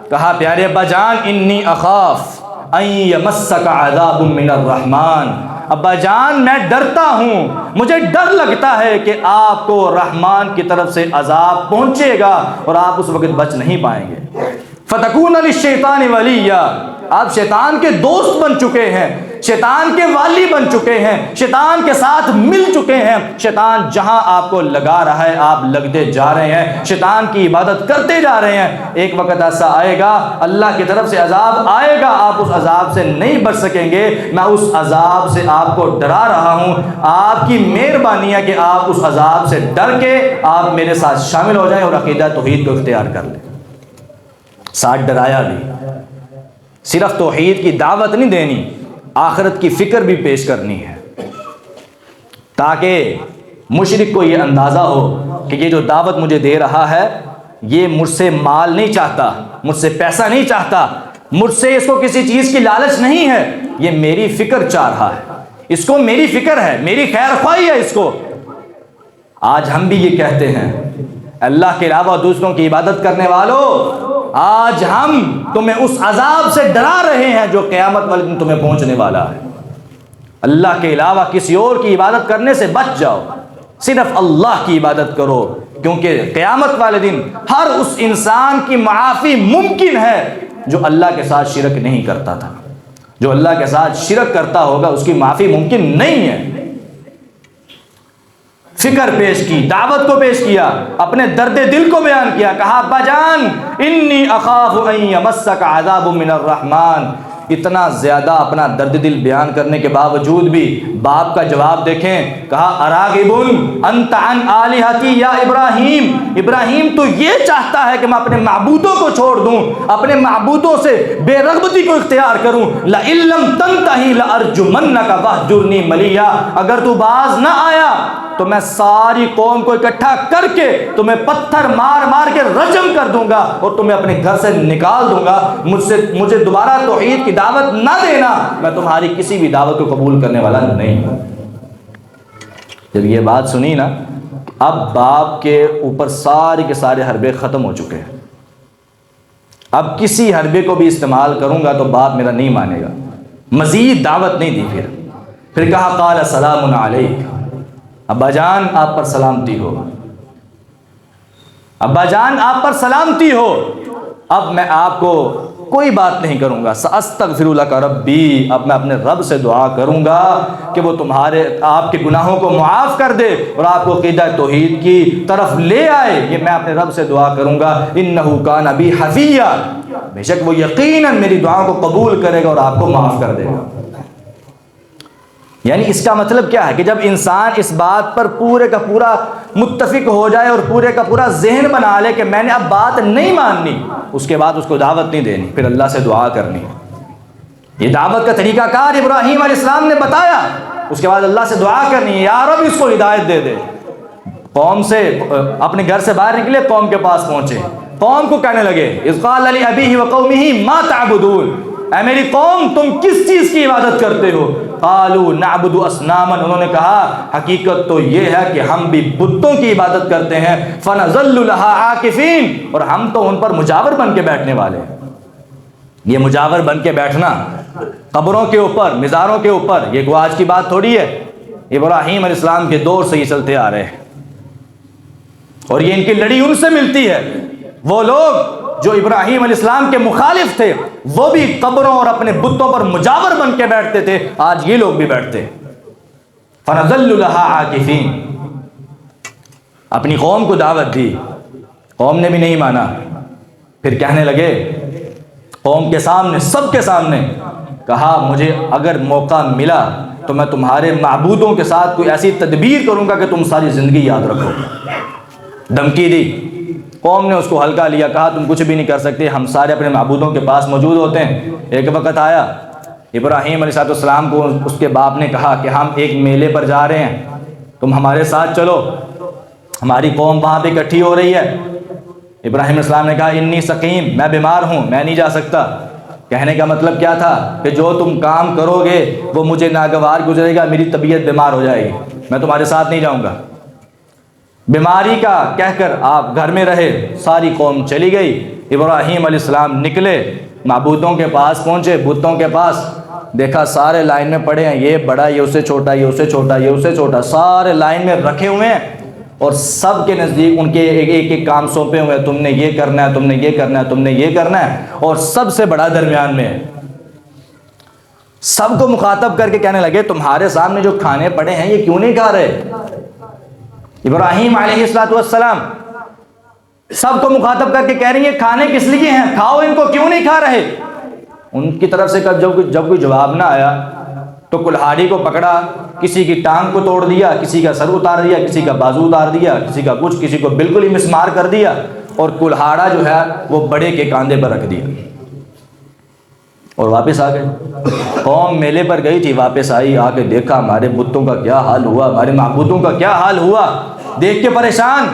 کہا پیارے ابا جان انی اخاف ان یمسک عذاب من الرحمن، ابا جان میں ڈرتا ہوں، مجھے ڈر لگتا ہے کہ آپ کو رحمان کی طرف سے عذاب پہنچے گا اور آپ اس وقت بچ نہیں پائیں گے۔ فتکون للشیطان ولیا، آپ شیطان کے دوست بن چکے ہیں، شیطان کے والی بن چکے ہیں، شیطان کے ساتھ مل چکے ہیں، شیطان جہاں آپ کو لگا رہا ہے آپ لگتے جا رہے ہیں، شیطان کی عبادت کرتے جا رہے ہیں۔ ایک وقت ایسا آئے گا اللہ کی طرف سے عذاب آئے گا، آپ اس عذاب سے نہیں بچ سکیں گے، میں اس عذاب سے آپ کو ڈرا رہا ہوں، آپ کی مہربانی ہے کہ آپ اس عذاب سے ڈر کے آپ میرے ساتھ شامل ہو جائیں اور عقیدہ توحید کو اختیار کر لیں۔ ساتھ ڈرایا بھی، صرف توحید کی دعوت نہیں دینی، آخرت کی فکر بھی پیش کرنی ہے، تاکہ مشرک کو یہ اندازہ ہو کہ یہ جو دعوت مجھے دے رہا ہے یہ مجھ سے مال نہیں چاہتا، مجھ سے پیسہ نہیں چاہتا، مجھ سے اس کو کسی چیز کی لالچ نہیں ہے، یہ میری فکر چاہ رہا ہے، اس کو میری فکر ہے، میری خیر خواہی ہے اس کو۔ آج ہم بھی یہ کہتے ہیں اللہ کے علاوہ دوسروں کی عبادت کرنے والوں، آج ہم تمہیں اس عذاب سے ڈرا رہے ہیں جو قیامت والے دن تمہیں پہنچنے والا ہے۔ اللہ کے علاوہ کسی اور کی عبادت کرنے سے بچ جاؤ، صرف اللہ کی عبادت کرو، کیونکہ قیامت والے دن ہر اس انسان کی معافی ممکن ہے جو اللہ کے ساتھ شرک نہیں کرتا تھا۔ جو اللہ کے ساتھ شرک کرتا ہوگا اس کی معافی ممکن نہیں ہے۔ فکر پیش کی، دعوت کو پیش کیا، اپنے درد دل کو بیان کیا، کہا ابا جان انی اخاف ان یمسک عذاب من الرحمن۔ اتنا زیادہ اپنا درد دل بیان کرنے کے باوجود بھی باپ کا جواب دیکھیں، کہا اراغب انت عن آلہتی یا ابراہیم، ابراہیم تو یہ چاہتا ہے کہ میں اپنے معبودوں کو چھوڑ دوں، اپنے معبودوں سے بے رغبتی کو اختیار کروں، لئن لم تنتہی لارجمنک واہجرنی ملیا، اگر تو باز نہ آیا تو میں ساری قوم کو اکٹھا کر کے تمہیں پتھر مار مار کے رجم کر دوں گا اور تمہیں اپنے گھر سے نکال دوں گا، مجھے دوبارہ توحید کی دعوت نہ دینا، میں تمہاری کسی بھی دعوت کو قبول کرنے والا نہیں ہوں۔ جب یہ بات سنی نا، اب باپ کے اوپر سارے کے سارے حربے ختم ہو چکے ہیں، اب کسی حربے کو بھی استعمال کروں گا تو باپ میرا نہیں مانے گا، مزید دعوت نہیں دی۔ پھر کہا قال سلام علیک، ابا جان آپ پر سلامتی ہو، ابا جان آپ پر سلامتی ہو، اب میں آپ کو کوئی بات نہیں کروں گا، ساستغفر لک ربی، اب میں اپنے رب سے دعا کروں گا کہ وہ آپ کے گناہوں کو معاف کر دے اور آپ کو عقیدہ توحید کی طرف لے آئے، یہ میں اپنے رب سے دعا کروں گا، انہ کان بی حفیہ، بے شک وہ یقیناً میری دعا کو قبول کرے گا اور آپ کو معاف کر دے گا۔ یعنی اس کا مطلب کیا ہے کہ جب انسان اس بات پر پورے کا پورا متفق ہو جائے اور پورے کا پورا ذہن بنا لے کہ میں نے اب بات نہیں ماننی، اس کے بعد اس کو دعوت نہیں دینی، پھر اللہ سے دعا کرنی۔ یہ دعوت کا طریقہ کار ابراہیم علیہ السلام نے بتایا، اس کے بعد اللہ سے دعا کرنی ہے، یا رب اس کو ہدایت دے دے۔ قوم سے اپنے گھر سے باہر نکلے، قوم کے پاس پہنچے، قوم کو کہنے لگے اذ قال لأبیہ وقومہ ما تعبدون، اے میری قوم تم کس چیز کی عبادت کرتے ہو؟ قالوا نعبد اصناما، انہوں نے کہا حقیقت تو یہ ہے کہ ہم بھی بتوں کی عبادت کرتے ہیں، فنظل لها عاکفین، اور ہم تو ان پر مجاور بن کے بیٹھنے والے ہیں۔ یہ مجاور بن کے بیٹھنا قبروں کے اوپر، مزاروں کے اوپر، یہ کوئی آج کی بات تھوڑی ہے، ابراہیم علیہ السلام کے دور سے یہ چلتے آ رہے ہیں، اور یہ ان کی لڑی ان سے ملتی ہے۔ وہ لوگ جو ابراہیم علیہ السلام کے مخالف تھے وہ بھی قبروں اور اپنے بتوں پر مجاور بن کے بیٹھتے تھے، آج یہ لوگ بھی بیٹھتے ہیں۔ فَنَظَلُّ لَهَا عَاكِفِينَ، اپنی قوم کو دعوت دی، قوم نے بھی نہیں مانا، پھر کہنے لگے قوم کے سامنے، سب کے سامنے کہا مجھے اگر موقع ملا تو میں تمہارے معبودوں کے ساتھ کوئی ایسی تدبیر کروں گا کہ تم ساری زندگی یاد رکھو۔ دھمکی دی، قوم نے اس کو ہلکا لیا، کہا تم کچھ بھی نہیں کر سکتے، ہم سارے اپنے معبودوں کے پاس موجود ہوتے ہیں۔ ایک وقت آیا ابراہیم علیہ السلام کو اس کے باپ نے کہا کہ ہم ایک میلے پر جا رہے ہیں، تم ہمارے ساتھ چلو، ہماری قوم وہاں پہ اکٹھی ہو رہی ہے۔ ابراہیم علیہ السلام نے کہا انی سقیم، میں بیمار ہوں، میں نہیں جا سکتا۔ کہنے کا مطلب کیا تھا کہ جو تم کام کرو گے وہ مجھے ناگوار گزرے گا، میری طبیعت بیمار ہو جائے گی، میں تمہارے ساتھ نہیں جاؤں گا۔ بیماری کا کہہ کر آپ گھر میں رہے، ساری قوم چلی گئی۔ ابراہیم علیہ السلام نکلے، معبودوں کے پاس پہنچے، بتوں کے پاس، دیکھا سارے لائن میں پڑے ہیں، یہ بڑا، یہ اس سے چھوٹا، یہ اس سے چھوٹا، یہ اس سے چھوٹا، سارے لائن میں رکھے ہوئے ہیں، اور سب کے نزدیک ان کے ایک ایک کام سونپے ہوئے ہیں، تم نے یہ کرنا ہے، تم نے یہ کرنا ہے، تم نے یہ کرنا ہے، اور سب سے بڑا درمیان میں ہے۔ سب کو مخاطب کر کے کہنے لگے تمہارے سامنے جو کھانے پڑے ہیں یہ کیوں نہیں کھا رہے؟ ابراہیم علیہ السلام سب کو مخاطب کر کے کہہ رہی ہیں کھانے کس لیے ہیں، کھاؤ ان کو، کیوں نہیں کھا رہے؟ ان کی طرف سے جب کوئی جواب نہ آیا تو کلہاڑی کو پکڑا، کسی کی ٹانگ کو توڑ دیا، کسی کا سر اتار دیا، کسی کا بازو اتار دیا، کسی کا کچھ، کسی کو بالکل ہی مسمار کر دیا، اور کلہاڑا جو ہے وہ بڑے کے کاندھے پر رکھ دیا اور واپس آ گئے۔ قوم میلے پر گئی تھی، واپس آئی، آ کے دیکھا ہمارے بتوں کا کیا حال ہوا، ہمارے معبودوں کا کیا حال ہوا، دیکھ کے پریشان،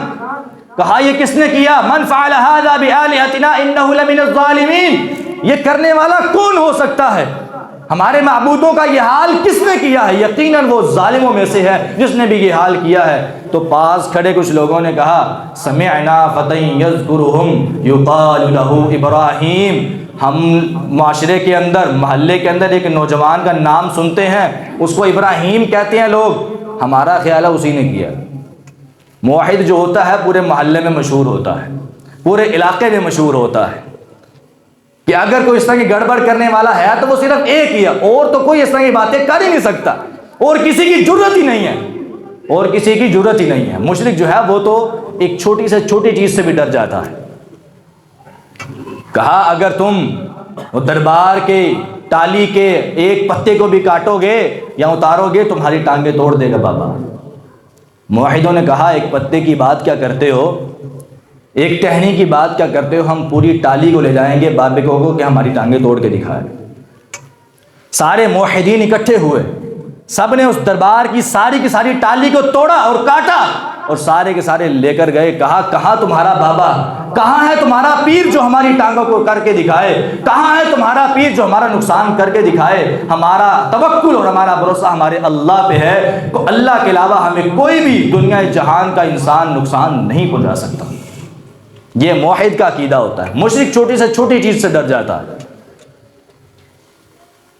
کہا یہ کس نے کیا؟ من فعل هذا بآلهتنا انه لمن الظالمین، یہ کرنے والا کون ہو سکتا ہے؟ ہمارے معبودوں کا یہ حال کس نے کیا ہے؟ یقیناً وہ ظالموں میں سے ہے جس نے بھی یہ حال کیا ہے۔ تو پاس کھڑے کچھ لوگوں نے کہا سمعنا فتى يذكرهم يقال له ابراہیم، ہم معاشرے کے اندر، محلے کے اندر ایک نوجوان کا نام سنتے ہیں، اس کو ابراہیم کہتے ہیں لوگ، ہمارا خیال ہے اسی نے کیا۔ موحد جو ہوتا ہے پورے محلے میں مشہور ہوتا ہے، پورے علاقے میں مشہور ہوتا ہے، کہ اگر کوئی اس طرح کی گڑبڑ کرنے والا ہے تو وہ صرف ایک ہی ہے، اور تو کوئی اس طرح کی باتیں کر ہی نہیں سکتا، اور کسی کی جرت ہی نہیں ہے، اور کسی کی جرت ہی نہیں ہے۔ مشرک جو ہے وہ تو ایک چھوٹی سے چھوٹی چیز سے بھی ڈر جاتا ہے۔ کہا اگر تم دربار کے ٹالی کے ایک پتے کو بھی کاٹو گے یا اتارو گے تمہاری ٹانگیں توڑ دے گا بابا۔ موحدوں نے کہا ایک پتے کی بات کیا کرتے ہو، ایک ٹہنی کی بات کیا کرتے ہو، ہم پوری ٹالی کو لے جائیں گے بابے کو کہ ہماری ٹانگیں توڑ کے دکھائے۔ سارے موحدین اکٹھے ہوئے، سب نے اس دربار کی ساری ٹالی کو توڑا اور کاٹا، اور سارے کے سارے لے کر گئے۔ کہا کہاں تمہارا بابا، کہاں ہے تمہارا پیر جو ہماری ٹانگوں کو کر کے دکھائے، کہاں ہے تمہارا پیر جو ہمارا نقصان کر کے دکھائے؟ ہمارا توکل اور ہمارا بھروسہ ہمارے اللہ پہ ہے، تو اللہ کے علاوہ ہمیں کوئی بھی دنیا جہان کا انسان نقصان نہیں پہنچا سکتا۔ یہ موحد کا عقیدہ ہوتا ہے۔ مشرک چھوٹی سے چھوٹی چیز سے ڈر جاتا ہے،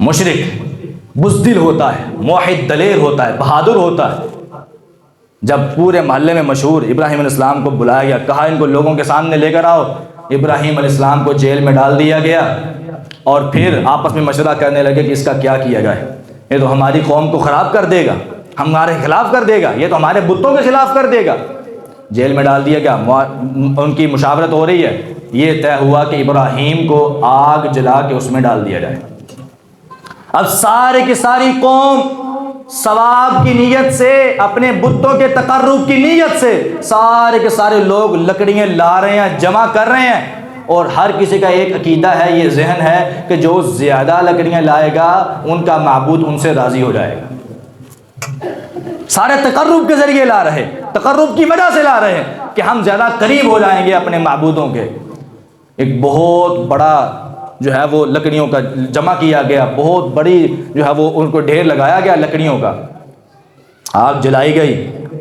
مشرک بزدل ہوتا ہے، موحد دلیر ہوتا ہے، بہادر ہوتا ہے۔ جب پورے محلے میں مشہور ابراہیم علیہ السلام کو بلایا گیا، کہا ان کو لوگوں کے سامنے لے کر آؤ، ابراہیم علیہ السلام کو جیل میں ڈال دیا گیا، اور پھر آپس میں مشورہ کرنے لگے کہ اس کا کیا کیا جائے، یہ تو ہماری قوم کو خراب کر دے گا، ہمارے خلاف کر دے گا، یہ تو ہمارے بتوں کے خلاف کر دے گا۔ جیل میں ڈال دیا گیا، ان کی مشاورت ہو رہی ہے، یہ طے ہوا کہ ابراہیم کو آگ جلا کے اس میں ڈال دیا جائے۔ اب سارے کی ساری قوم ثواب کی نیت سے، اپنے بتوں کے تقرب کی نیت سے، سارے کے سارے لوگ لکڑیاں لا رہے ہیں، جمع کر رہے ہیں، اور ہر کسی کا ایک عقیدہ ہے، یہ ذہن ہے کہ جو زیادہ لکڑیاں لائے گا ان کا معبود ان سے راضی ہو جائے گا۔ سارے تقرب کے ذریعے لا رہے، تقرب کی وجہ سے لا رہے ہیں کہ ہم زیادہ قریب ہو جائیں گے اپنے معبودوں کے۔ ایک بہت بڑا جو ہے وہ لکڑیوں کا جمع کیا گیا، بہت بڑی جو ہے وہ ان کو ڈھیر لگایا گیا لکڑیوں کا، آگ جلائی گئی۔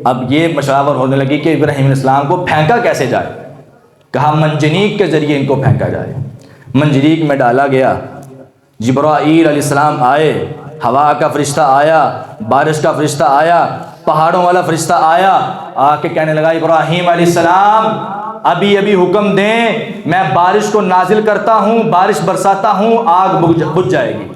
اب یہ مشاور ہونے لگی کہ ابراہیم علیہ السلام کو پھینکا کیسے جائے؟ کہا منجنیق کے ذریعے ان کو پھینکا جائے۔ منجنیق میں ڈالا گیا، جبرائیل علیہ السلام آئے، ہوا کا فرشتہ آیا، بارش کا فرشتہ آیا، پہاڑوں والا فرشتہ آیا، آ کے کہنے لگا ابراہیم علیہ السلام ابھی ابھی حکم دیں، میں بارش کو نازل کرتا ہوں، بارش برساتا ہوں، آگ بجھ جائے گی۔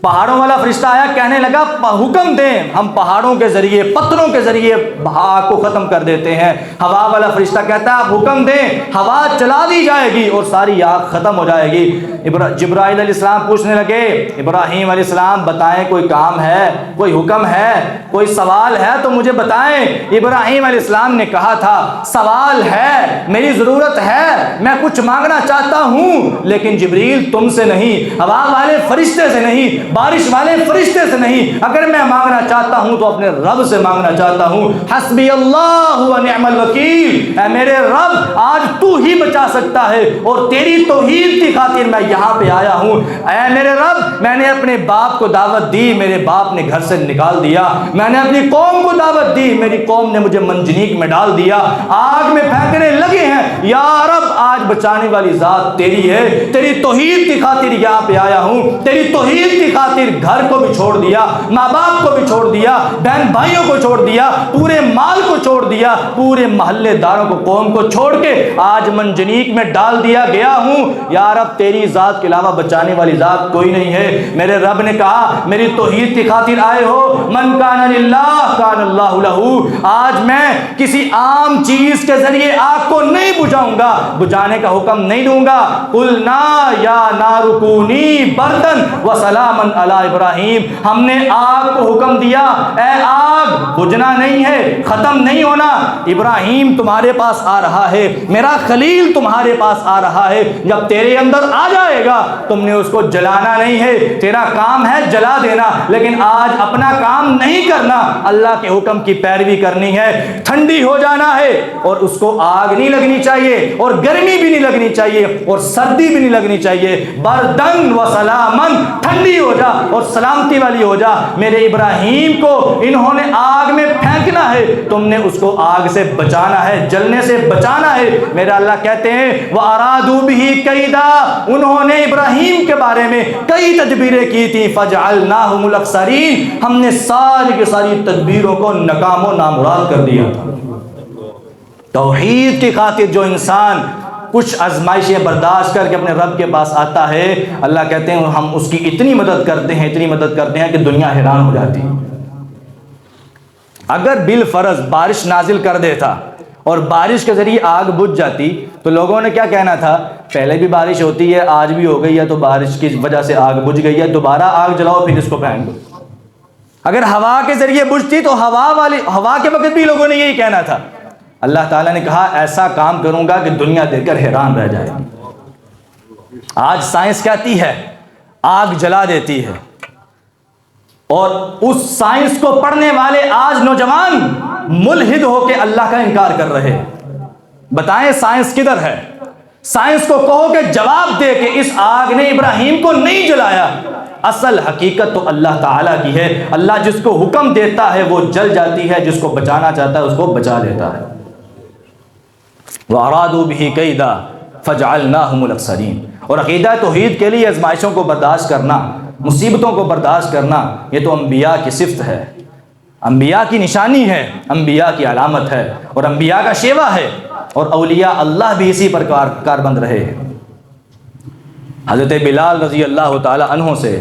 پہاڑوں والا فرشتہ آیا، کہنے لگا حکم دیں، ہم پہاڑوں کے ذریعے، پتھروں کے ذریعے آگ کو ختم کر دیتے ہیں۔ ہوا والا فرشتہ کہتا ہے آپ حکم دیں، ہوا چلا دی جائے گی اور ساری آگ ختم ہو جائے گی۔ جبرائیل علیہ السلام پوچھنے لگے، ابراہیم علیہ السلام بتائیں، کوئی کام ہے، کوئی حکم ہے، کوئی سوال ہے تو مجھے بتائیں۔ ابراہیم علیہ السلام نے کہا تھا سوال ہے، میری ضرورت ہے، میں کچھ مانگنا چاہتا ہوں، لیکن جبریل تم سے نہیں، ہوا والے فرشتے سے نہیں، بارش والے فرشتے سے نہیں، اگر میں مانگنا چاہتا ہوں تو اپنے رب سے مانگنا چاہتا ہوں۔ حسبی اللہ و نعم الوکیل، اے میرے رب آج تو ہی بچا سکتا ہے اور تیری توحید کی خاطر میں یہاں پہ آیا ہوں۔ اے میرے رب، میں نے اپنے باپ کو دعوت دی، میرے باپ نے گھر سے نکال دیا، میں نے اپنی قوم کو دعوت دی، میری قوم نے مجھے منجنیق میں ڈال دیا، آگ میں پھینکنے لگے ہیں، یا رب آج بچانے والی ذات تیری ہے، تیری توحید کی خاطر یہاں پہ آیا ہوں، تیری توحید کی خاطر گھر کو بھی چھوڑ دیا، ماں باپ کو بھی چھوڑ دیا، بہن بھائیوں کو چھوڑ دیا، پورے مال کو چھوڑ دیا، پورے محلے داروں کو، قوم کو چھوڑ کے آج منجنیق میں ڈال دیا گیا ہوں، یا رب تیری ذات کے علاوہ بچانے والی ذات کوئی نہیں ہے۔ میرے رب نے کہا میری توحید کی خاطر آئے ہو، من کان للہ کان اللہ لہ، آج میں کسی عام چیز کے ذریعے آگ کو نہیں بجھاؤں گا، بجھانے کا حکم نہیں دوں گا۔ قلنا یا نار کونی بردن وسلاما علی ابراہیم، ہم نے آگ کو حکم دیا، اے آگ بجھنا نہیں ہے، ختم نہیں ہونا، ابراہیم تمہارے پاس آ رہا ہے، میرا خلیل تمہارے پاس آ رہا ہے، جب تیرے اندر آ جائے گا تم نے اس کو جلانا نہیں ہے، تیرا کام ہے جلا دینا، لیکن آج اپنا کام نہیں کرنا، اللہ کے حکم کی پیروی کرنی ہے، ٹھنڈی ہو جانا ہے، اور اس کو آگ نہیں لگنی چاہیے اور گرمی بھی نہیں لگنی چاہیے اور سردی بھی نہیں لگنی چاہیے، بردن و سلامن، ٹھنڈی ہو جا اور سلامتی والی ہو جا۔ میرے ابراہیم کو انہوں نے آگ میں پھینکنا ہے، تم نے اس کو آگ سے بچانا ہے، جلنے سے بچانا ہے۔ میرا اللہ کہتے ہیں وَأَرَادُوا بِهِ كَيْدًا، انہوں نے ابراہیم کے بارے میں کئی تدبیریں کی تھیں، فَجَعَلْنَاهُمُ الْأَخْسَرِينَ، ہم نے ساری کی ساری تدبیروں کو ناکام و نامراد کر دیا۔ توحید کی خاطر جو انسان کچھ آزمائشیں برداشت کر کے اپنے رب کے پاس آتا ہے، اللہ کہتے ہیں ہم اس کی اتنی مدد کرتے ہیں، اتنی مدد کرتے ہیں کہ دنیا حیران ہو جاتی۔ اگر بالفرض بارش نازل کر دیتا اور بارش کے ذریعے آگ بجھ جاتی تو لوگوں نے کیا کہنا تھا، پہلے بھی بارش ہوتی ہے، آج بھی ہو گئی ہے، تو بارش کی وجہ سے آگ بجھ گئی ہے، دوبارہ آگ جلاؤ پھر اس کو پھینک دو۔ اگر ہوا کے ذریعے بجھتی تو ہوا کے وقت بھی لوگوں نے یہی کہنا تھا۔ اللہ تعالیٰ نے کہا ایسا کام کروں گا کہ دنیا دیکھ کر حیران رہ جائے۔ آج سائنس کہتی ہے آگ جلا دیتی ہے، اور اس سائنس کو پڑھنے والے آج نوجوان ملحد ہو کے اللہ کا انکار کر رہے ہیں۔ بتائیں سائنس کدھر ہے؟ سائنس کو کہو کہ جواب دے کہ اس آگ نے ابراہیم کو نہیں جلایا۔ اصل حقیقت تو اللہ تعالیٰ کی ہے، اللہ جس کو حکم دیتا ہے وہ جل جاتی ہے، جس کو بچانا چاہتا ہے اس کو بچا لیتا ہے۔ وَأَرَادُوا بِهِ كَيْدًا فَجَعَلْنَاهُمُ الْأَخْسَرِينَ، اور عقیدہ توحید کے لیے آزمائشوں کو برداشت کرنا، مصیبتوں کو برداشت کرنا، یہ تو انبیاء کی صفت ہے، انبیاء کی نشانی ہے، انبیاء کی علامت ہے، اور انبیاء کا شیوا ہے، اور اولیاء اللہ بھی اسی پر کاربند رہے ہیں۔ حضرت بلال رضی اللہ تعالی عنہ سے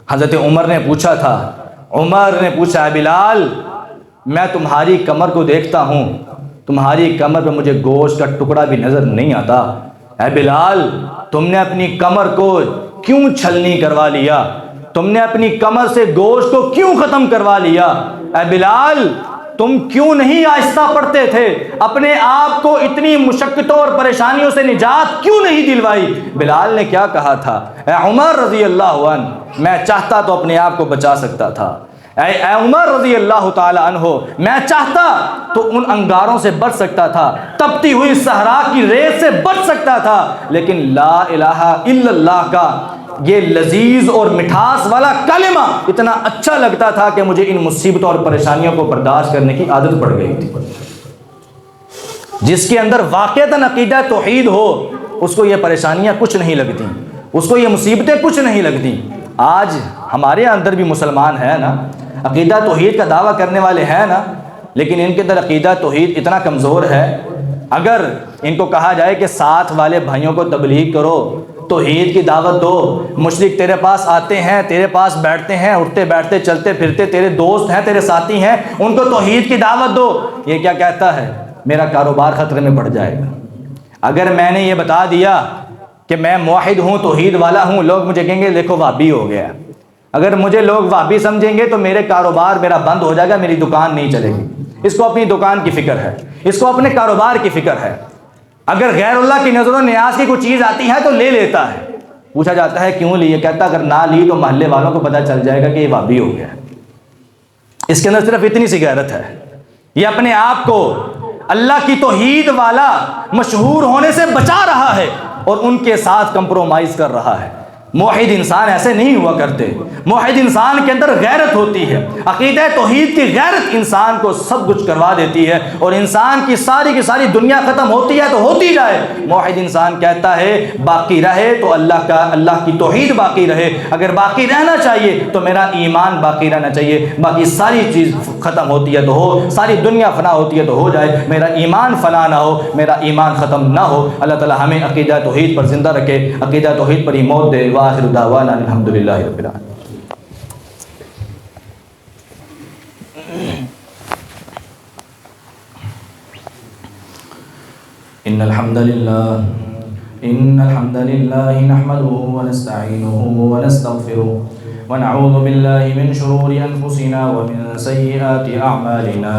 حضرت عمر نے پوچھا تھا، عمر نے پوچھا ہے بلال میں تمہاری کمر کو دیکھتا ہوں، تمہاری کمر پہ مجھے گوشت کا ٹکڑا بھی نظر نہیں آتا، اے بلال تم نے اپنی کمر کو کیوں چھلنی کروا لیا، تم نے اپنی کمر سے گوشت کو کیوں ختم کروا لیا، اے بلال تم کیوں نہیں آہستہ پڑھتے تھے، اپنے آپ کو اتنی مشقتوں اور پریشانیوں سے نجات کیوں نہیں دلوائی۔ بلال نے کیا کہا تھا، اے عمر رضی اللہ عنہ میں چاہتا تو اپنے آپ کو بچا سکتا تھا، اے عمر رضی اللہ تعالی عنہ میں چاہتا تو ان انگاروں سے بچ سکتا تھا، تپتی ہوئی صحرا کی ریت سے بچ سکتا تھا، لیکن لا الہ الا اللہ کا یہ لذیذ اور مٹھاس والا کلمہ اتنا اچھا لگتا تھا کہ مجھے ان مصیبتوں اور پریشانیوں کو برداشت کرنے کی عادت پڑ گئی تھی۔ جس کے اندر واقعتاً عقیدہ توحید ہو اس کو یہ پریشانیاں کچھ نہیں لگتی، اس کو یہ مصیبتیں کچھ نہیں لگتی۔ آج ہمارے اندر بھی مسلمان ہیں نا، عقیدہ توحید کا دعویٰ کرنے والے ہیں نا، لیکن ان کے اندر عقیدہ توحید اتنا کمزور ہے اگر ان کو کہا جائے کہ ساتھ والے بھائیوں کو تبلیغ کرو، توحید کی دعوت دو، مشرک تیرے پاس آتے ہیں، تیرے پاس بیٹھتے ہیں، اٹھتے بیٹھتے چلتے پھرتے تیرے دوست ہیں، تیرے ساتھی ہیں، ان کو توحید کی دعوت دو، یہ کیا کہتا ہے؟ میرا کاروبار خطرے میں پڑ جائے گا۔ اگر میں نے یہ بتا دیا کہ میں موحد ہوں، توحید والا ہوں، لوگ مجھے کہیں گے دیکھو وہابی ہو گیا۔ اگر مجھے لوگ وہابی سمجھیں گے تو میرے کاروبار میرا بند ہو جائے گا، میری دکان نہیں چلے گی۔ اس کو اپنی دکان کی فکر ہے، اس کو اپنے کاروبار کی فکر ہے۔ اگر غیر اللہ کی نظر و نیاز کی کوئی چیز آتی ہے تو لے لیتا ہے۔ پوچھا جاتا ہے کیوں لی؟ کہتا اگر نہ لی تو محلے والوں کو پتہ چل جائے گا کہ یہ وہابی ہو گیا ہے۔ اس کے اندر صرف اتنی سی غیرت ہے، یہ اپنے آپ کو اللہ کی توحید والا مشہور ہونے سے بچا رہا ہے اور ان کے ساتھ کمپرومائز کر رہا ہے۔ موحد انسان ایسے نہیں ہوا کرتے، موحد انسان کے اندر غیرت ہوتی ہے۔ عقیدہ توحید کی غیرت انسان کو سب کچھ کروا دیتی ہے، اور انسان کی ساری دنیا ختم ہوتی ہے تو ہوتی جائے، موحد انسان کہتا ہے باقی رہے تو اللہ کی توحید باقی رہے۔ اگر باقی رہنا چاہیے تو میرا ایمان باقی رہنا چاہیے، باقی ساری چیز ختم ہوتی ہے تو ہو، ساری دنیا فنا ہوتی ہے تو ہو جائے، میرا ایمان فنا نہ ہو، میرا ایمان ختم نہ ہو۔ اللہ تعالی ہمیں عقیدہ توحید پر زندہ رکھے، عقیدہ توحید پر ہی موت دے۔ وآخر دعوانا الحمدللہ رب العالمین۔ ان الحمد للہ نحمده ونستعینه ونستغفره ونعوذ باللہ من شرور انفسنا ومن سیئات اعمالنا،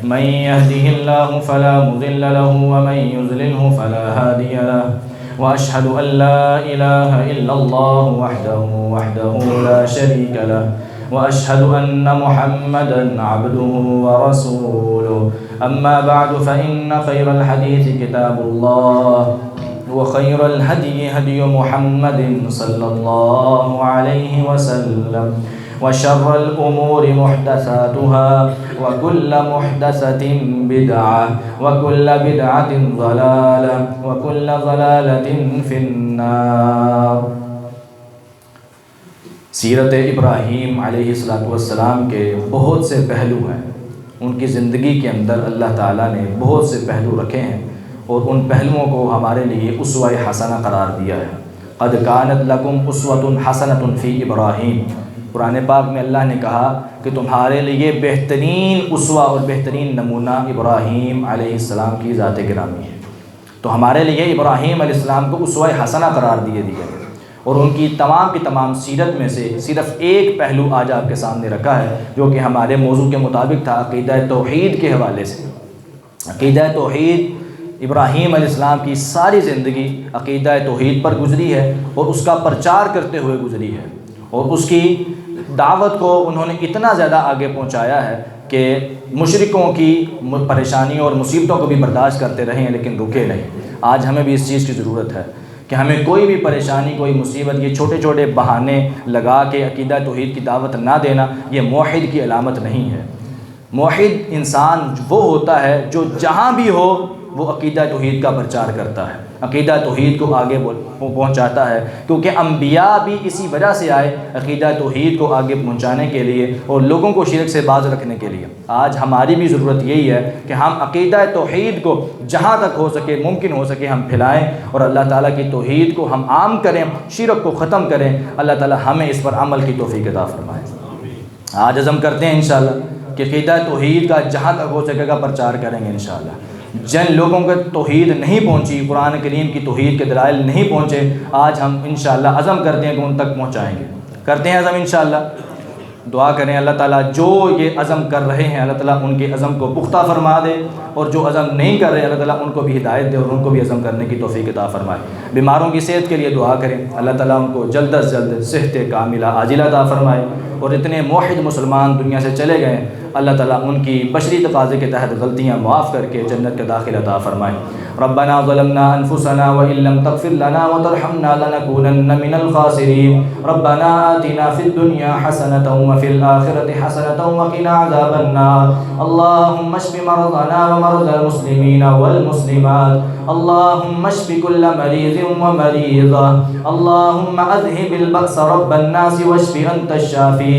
من يهده الله فلا مضل له ومن يضلله فلا هادي له، وأشهد أن لا إله إلا الله وحده لا شريك له، وأشهد أن محمدا عبده ورسوله، أما بعد فإن خير الحديث كتاب الله، وخير الهدي هدي محمد صلى الله عليه وسلم، وشر الأمور محدثاتها، وكل محدثة بدعة، وكل بدعة ضلالة، وكل ضلالة في النار۔ سیرت ابراہیم علیہ السلام کے بہت سے پہلو ہیں، ان کی زندگی کے اندر اللہ تعالیٰ نے بہت سے پہلو رکھے ہیں، اور ان پہلوؤں کو ہمارے لیے اسوہ حسنہ قرار دیا ہے۔ قد کانت لکم اسوۃ حسنۃ فی ابراہیم، قرآن پاک میں اللہ نے کہا کہ تمہارے لیے بہترین اسوہ اور بہترین نمونہ ابراہیم علیہ السلام کی ذات گرامی ہے۔ تو ہمارے لیے ابراہیم علیہ السلام کو اسوہ حسنہ قرار دیا ہے، اور ان کی تمام سیرت میں سے صرف ایک پہلو آج آپ کے سامنے رکھا ہے، جو کہ ہمارے موضوع کے مطابق تھا، عقیدہ توحید کے حوالے سے۔ عقیدہ توحید، ابراہیم علیہ السلام کی ساری زندگی عقیدہ توحید پر گزری ہے، اور اس کا پرچار کرتے ہوئے گزری ہے، اور اس کی دعوت کو انہوں نے اتنا زیادہ آگے پہنچایا ہے کہ مشرکوں کی پریشانیوں اور مصیبتوں کو بھی برداشت کرتے رہے ہیں، لیکن رکے نہیں۔ آج ہمیں بھی اس چیز کی ضرورت ہے کہ ہمیں کوئی بھی پریشانی، کوئی مصیبت، یہ چھوٹے چھوٹے بہانے لگا کے عقیدہ توحید کی دعوت نہ دینا، یہ موحد کی علامت نہیں ہے۔ موحد انسان وہ ہوتا ہے جو جہاں بھی ہو وہ عقیدہ توحید کا پرچار کرتا ہے، عقیدہ توحید کو آگے پہنچاتا ہے، کیونکہ انبیاء بھی اسی وجہ سے آئے، عقیدہ توحید کو آگے پہنچانے کے لیے اور لوگوں کو شرک سے باز رکھنے کے لیے۔ آج ہماری بھی ضرورت یہی ہے کہ ہم عقیدہ توحید کو جہاں تک ہو سکے، ممکن ہو سکے، ہم پھیلائیں، اور اللہ تعالیٰ کی توحید کو ہم عام کریں، شرک کو ختم کریں۔ اللہ تعالیٰ ہمیں اس پر عمل کی توفیق عطا فرمائے۔ آج عزم کرتے ہیں انشاءاللہ کہ عقیدہ توحید کا جہاں تک ہو سکے گا پرچار کریں گے انشاءاللہ۔ جن لوگوں کو توحید نہیں پہنچی، قرآن کریم کی توحید کے دلائل نہیں پہنچے، آج ہم انشاءاللہ عزم کرتے ہیں کہ ان تک پہنچائیں گے۔ کرتے ہیں عزم انشاءاللہ، دعا کریں اللہ تعالیٰ جو یہ عزم کر رہے ہیں اللہ تعالیٰ ان کے عزم کو پختہ فرما دے، اور جو عزم نہیں کر رہے اللہ تعالیٰ ان کو بھی ہدایت دے اور ان کو بھی عزم کرنے کی توفیق عطا فرمائے۔ بیماروں کی صحت کے لیے دعا کریں، اللہ تعالیٰ ان کو جلد از جلد صحت کاملہ عاجلہ عطا فرمائے، اور اتنے موحد مسلمان دنیا سے چلے گئے اللہ تعالیٰ ان کی بشری تقاضے کے تحت غلطیاں معاف کر کے جنت کا داخل عطا فرمائے۔ ربنا ظلمنا انفسنا وان لم تغفر لنا وترحمنا لنكونن من الخاسرين ربنا آتنا في الدنيا حسنة وفي الآخرة حسنة وقنا عذاب النار اللهم اشف مرضنا ومرضى المسلمين والمسلمات اللهم اشف كل مريض ومريضة اللهم اذهب البأس رب الناس واشف أنت الشافي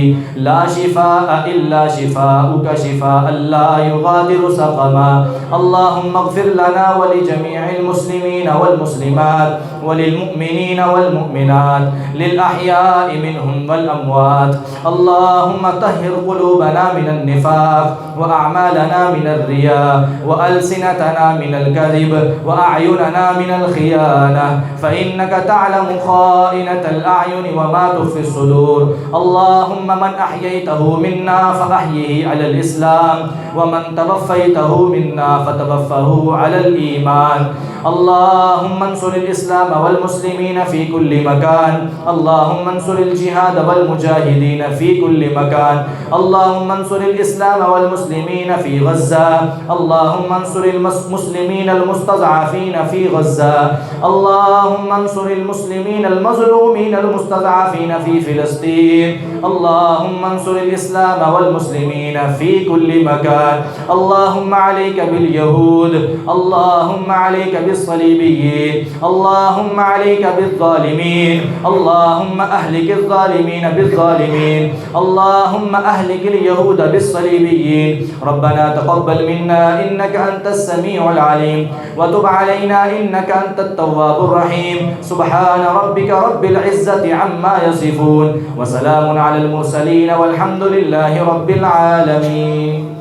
لا شفاء إلا شفاء دعاؤك شفاء لا يغادر سقما. اللهم اغفر لنا ولجميع المسلمين والمسلمات وللمؤمنين والمؤمنات للأحياء منهم والأموات. اللهم طهر قلوبنا من النفاق وأعمالنا من الرياء وألسنتنا من الكذب وأعيننا من الخيانة، فإنك تعلم خائنة الأعين وما تخفي الصدور. اللهم من أحييته منا فأحيه على الإسلام، ومن توفيته منا فتوفه على الإيمان. اللهم انصر الإسلام والمسلمين في كل مكان. اللهم انصر الجهاد والمجاهدين في كل مكان. اللهم انصر الإسلام والمسلمين في غزة. اللهم انصر المسلمين المستضعفين في غزة. اللهم انصر المسلمين المظلومين المستضعفين في فلسطين. اللهم انصر الإسلام والمسلمين في كل مكان. اللهم عليك باليهود، اللهم عليك بالصليبيين، اللهم عليك بالظالمين، اللهم أهلك الظالمين بالظالمين، اللهم أهلك اليهود بالصليبيين. ربنا تقبل منا إنك أنت السميع العليم، وتب علينا إنك أنت التواب الرحيم. سبحان ربك رب العزة عما يصفون، وسلام على المرسلين، والحمد لله رب العالمين.